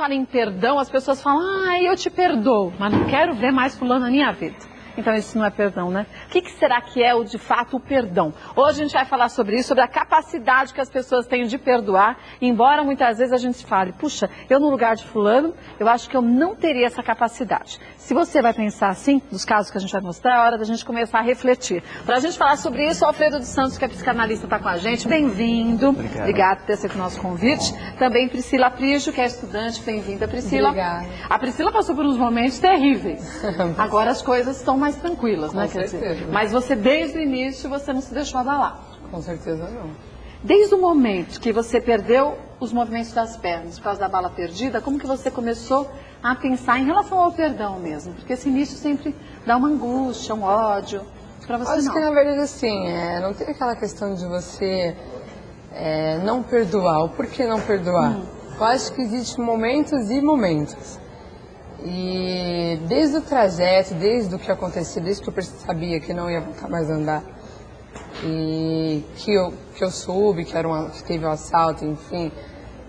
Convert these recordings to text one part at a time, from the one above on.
fala em perdão, as pessoas falam, eu te perdoo, mas não quero ver mais fulano na minha vida. Então isso não é perdão, né? O que será que é de fato o perdão? Hoje a gente vai falar sobre isso, sobre a capacidade que as pessoas têm de perdoar, embora muitas vezes a gente fale, puxa, eu no lugar de fulano, eu acho que eu não teria essa capacidade. Se você vai pensar assim, dos casos que a gente vai mostrar, é hora da gente começar a refletir. Para a gente falar sobre isso, o Alfredo dos Santos, que é psicanalista, está com a gente. Bem-vindo. Obrigado por ter aceito o nosso convite. Também Priscila Prijo, que é estudante. Bem-vinda, Priscila. Obrigada. A Priscila passou por uns momentos terríveis. Agora as coisas estão mais tranquilas, né? Com certeza. Mas você, desde o início, você não se deixou abalar. Com certeza não. Desde o momento que você perdeu os movimentos das pernas por causa da bala perdida, como que você começou a pensar em relação ao perdão mesmo? Porque esse início sempre dá uma angústia, um ódio. Para você Acho não. que na verdade assim, não tem aquela questão de você não perdoar. O porquê não perdoar? Eu acho que existem momentos e momentos. E desde o trajeto, desde o que aconteceu, desde que eu sabia que não ia voltar mais a andar, e que eu soube que teve um assalto, enfim,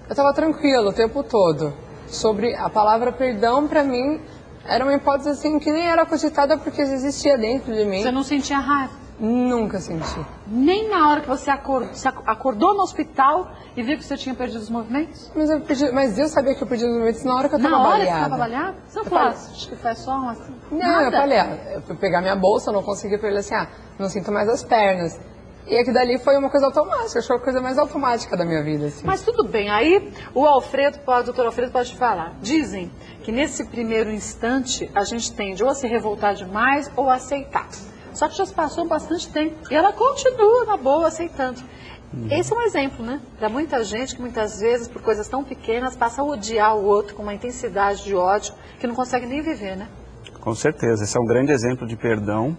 eu estava tranquilo o tempo todo. Sobre a palavra perdão, para mim, era uma hipótese assim que nem era cogitada porque existia dentro de mim. Você não sentia raiva? Nunca senti. Nem na hora que você acordou no hospital e viu que você tinha perdido os movimentos? Mas eu sabia que eu perdi os movimentos na hora que eu estava baleada. baleada. Na hora que você estava baleada? Você não falou, acho que foi só assim? Não, eu falei, eu fui pegar minha bolsa, eu não consegui, eu falei assim, não sinto mais as pernas. E aquilo dali foi uma coisa automática, acho que foi a coisa mais automática da minha vida. Assim. Mas tudo bem, aí o doutor Alfredo pode falar. Dizem que nesse primeiro instante a gente tende ou a se revoltar demais ou a aceitar. Só que já se passou bastante tempo e ela continua na boa aceitando. Esse é um exemplo, né? Para muita gente que muitas vezes, por coisas tão pequenas, passa a odiar o outro com uma intensidade de ódio que não consegue nem viver, né? Com certeza, esse é um grande exemplo de perdão.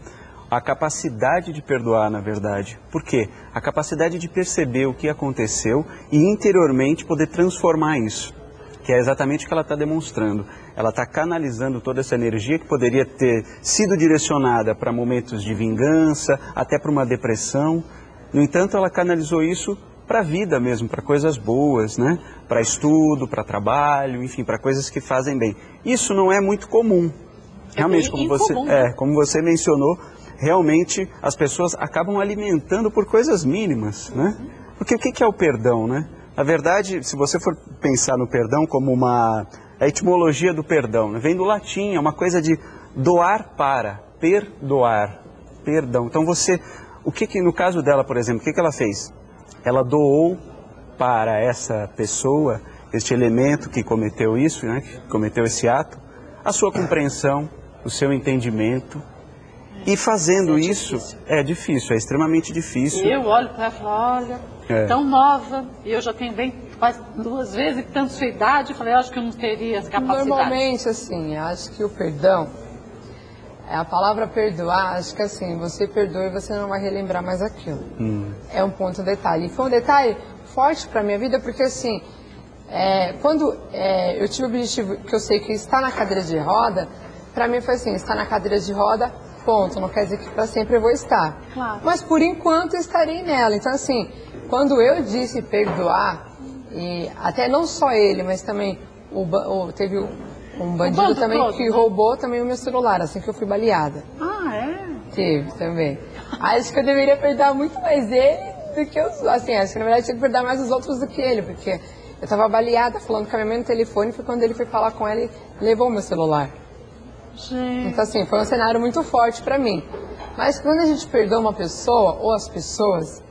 A capacidade de perdoar, na verdade. Por quê? A capacidade de perceber o que aconteceu e interiormente poder transformar isso. Que é exatamente o que ela está demonstrando. Ela está canalizando toda essa energia que poderia ter sido direcionada para momentos de vingança, até para uma depressão. No entanto, ela canalizou isso para a vida mesmo, para coisas boas, né? Para estudo, para trabalho, enfim, para coisas que fazem bem. Isso não é muito comum. Realmente, como você mencionou, realmente as pessoas acabam alimentando por coisas mínimas, né? Porque o que é o perdão, né? Na verdade, se você for pensar no perdão como a etimologia do perdão, né? Vem do latim, é uma coisa de doar para, perdoar, perdão. Então no caso dela, por exemplo, o que ela fez? Ela doou para essa pessoa, este elemento que cometeu isso, né? Que cometeu esse ato, a sua compreensão, o seu entendimento. E fazendo isso, é difícil, é extremamente difícil. Eu olho para ela e falo, olha, tão nova, e eu já tenho quase 2 vezes tanto sua idade, eu falei, acho que eu não teria essa capacidade. Normalmente, assim, acho que o perdão, a palavra perdoar, acho que assim, você perdoa e você não vai relembrar mais aquilo. É um ponto detalhe. E foi um detalhe forte para minha vida, porque assim, quando eu tive o objetivo, que eu sei que estar na cadeira de roda, para mim foi assim, estar na cadeira de roda, ponto, não quer dizer que para sempre eu vou estar. Claro. Mas por enquanto eu estarei nela. Então assim, quando eu disse perdoar, e até não só ele, mas também teve um bandido também todo, que roubou também o meu celular, assim que eu fui baleada. Ah, é? Teve também. Acho que eu deveria perdoar muito mais ele do que os... Assim, acho que na verdade eu tinha que perdoar mais os outros do que ele, porque eu tava baleada falando com a minha mãe no telefone, foi quando ele foi falar com ela e levou o meu celular. Gente. Então assim, foi um cenário muito forte pra mim. Mas quando a gente perdoa uma pessoa, ou as pessoas,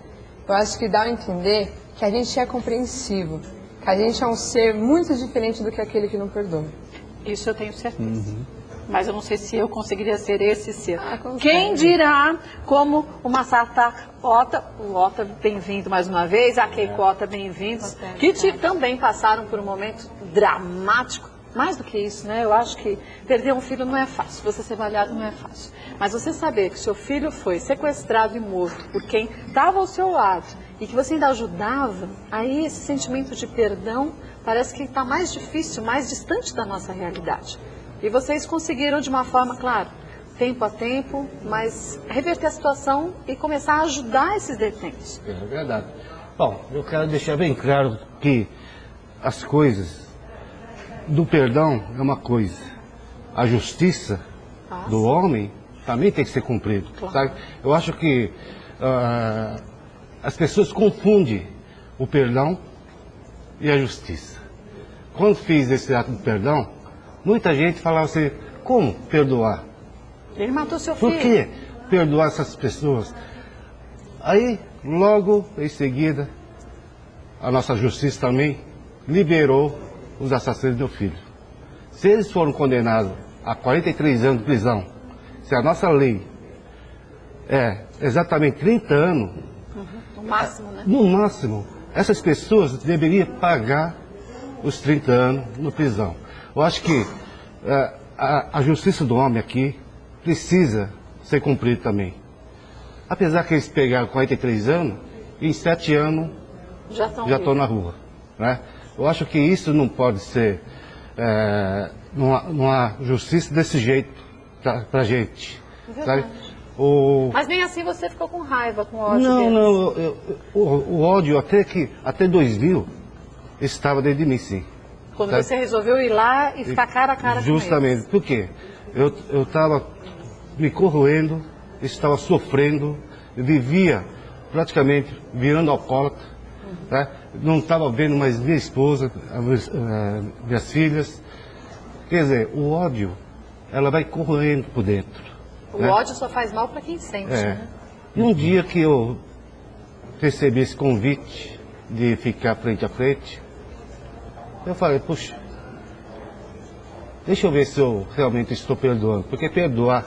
eu acho que dá a entender que a gente é compreensivo, que a gente é um ser muito diferente do que aquele que não perdoa. Isso eu tenho certeza. Mas eu não sei se eu conseguiria ser esse ser. Consegue. Quem dirá como o Massata Ota, o Ota, bem-vindo mais uma vez, a Keiko Ota, bem-vindos, que também passaram por um momento dramático. Mais do que isso, né? Eu acho que perder um filho não é fácil, você ser baleado não é fácil. Mas você saber que seu filho foi sequestrado e morto por quem estava ao seu lado e que você ainda ajudava, aí esse sentimento de perdão parece que está mais difícil, mais distante da nossa realidade. E vocês conseguiram de uma forma, claro, tempo a tempo, mas reverter a situação e começar a ajudar esses detentos. É verdade. Bom, eu quero deixar bem claro que as coisas do perdão é uma coisa, a justiça do homem também tem que ser cumprida. Claro. Sabe? Eu acho que as pessoas confundem o perdão e a justiça. Quando fiz esse ato de perdão, muita gente falava assim, como perdoar? Ele matou seu filho. Por que perdoar essas pessoas? Aí, logo em seguida, a nossa justiça também liberou os assassinos do meu filho. Se eles foram condenados a 43 anos de prisão, se a nossa lei é exatamente 30 anos, No máximo, né? no máximo, essas pessoas deveriam pagar os 30 anos na prisão. Eu acho que a justiça do homem aqui precisa ser cumprida também. Apesar que eles pegaram 43 anos, em 7 anos Já estão na rua. Né? Eu acho que isso não pode ser numa justiça desse jeito pra gente. Sabe? Mas nem assim você ficou com raiva, com ódio Não, deles. não, o ódio até 2000 estava dentro de mim, sim. Quando Sabe? você resolveu ir lá e ficar cara a cara com Justamente. eles. Por quê? Eu estava me corroendo, estava sofrendo, eu vivia praticamente virando alcoólatra, né? Não estava vendo mais minha esposa, minhas filhas. Quer dizer, o ódio, ela vai corroendo por dentro. O ódio só faz mal para quem sente, né? E um dia que eu recebi esse convite de ficar frente a frente, eu falei, puxa, deixa eu ver se eu realmente estou perdoando. Porque perdoar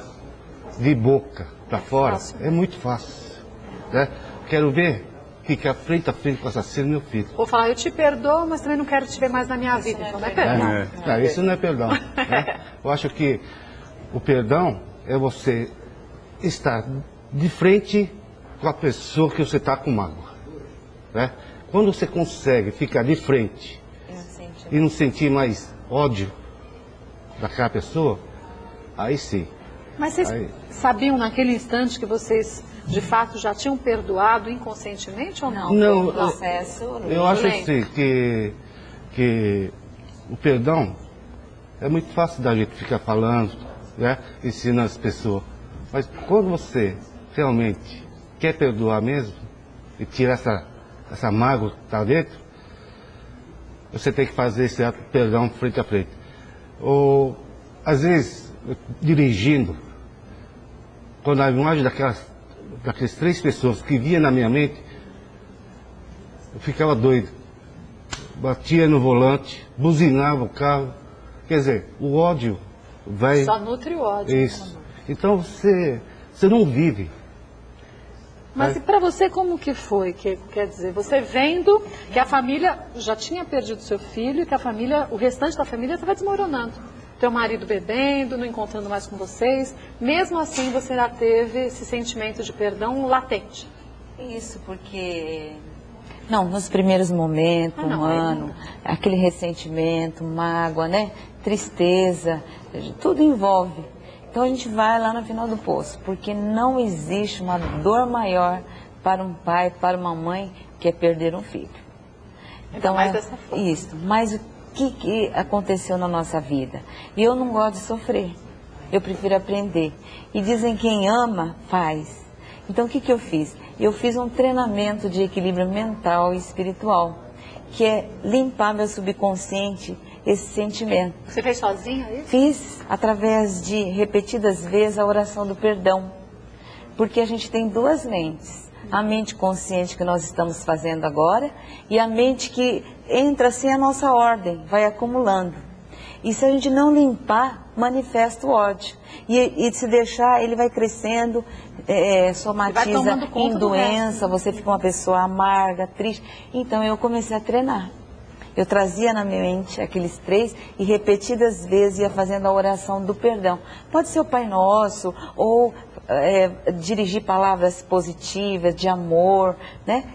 de boca para fora é muito fácil. Né? Quero ver ficar frente a frente com o assassino do meu filho. Vou falar, eu te perdoo, mas também não quero te ver mais na minha vida. Então não é perdão. Não, isso não é perdão. Né? Eu acho que o perdão é você estar de frente com a pessoa que você está com mágoa. Né? Quando você consegue ficar de frente e não sentir mais ódio daquela pessoa, aí sim. Mas vocês sabiam naquele instante que vocês, de fato, já tinham perdoado inconscientemente ou não? Não, Processo, eu acho assim que o perdão é muito fácil da gente ficar falando, né, ensinando as pessoas. Mas quando você realmente quer perdoar mesmo e tirar essa mágoa que está dentro, você tem que fazer esse ato de perdão frente a frente. Ou, às vezes, dirigindo, quando a imagem daquelas 3 pessoas que via na minha mente, eu ficava doido. Batia no volante, buzinava o carro. Quer dizer, o ódio vai... Só nutre o ódio. Isso. Então você não vive. Mas e para você como que foi? Quer dizer, você vendo que a família já tinha perdido seu filho e que o restante da família estava desmoronando. Teu marido bebendo, não encontrando mais com vocês. Mesmo assim, você já teve esse sentimento de perdão latente. Isso, porque... Não, nos primeiros momentos, aquele ressentimento, mágoa, né? Tristeza, tudo envolve. Então a gente vai lá no final do poço, porque não existe uma dor maior para um pai, para uma mãe, que é perder um filho. Então mais dessa forma. Isso, mas o que aconteceu na nossa vida? E eu não gosto de sofrer, eu prefiro aprender. E dizem quem ama, faz. Então o que eu fiz? Eu fiz um treinamento de equilíbrio mental e espiritual, que é limpar meu subconsciente esse sentimento. Você fez sozinha isso? Fiz através de repetidas vezes a oração do perdão, porque a gente tem 2 mentes. A mente consciente que nós estamos fazendo agora e a mente que entra sem a nossa ordem, vai acumulando. E se a gente não limpar, manifesta o ódio. E se deixar, ele vai crescendo, somatiza em doença, você fica uma pessoa amarga, triste. Então eu comecei a treinar. Eu trazia na minha mente aqueles 3 e repetidas vezes ia fazendo a oração do perdão. Pode ser o Pai Nosso ou dirigir palavras positivas, de amor, né?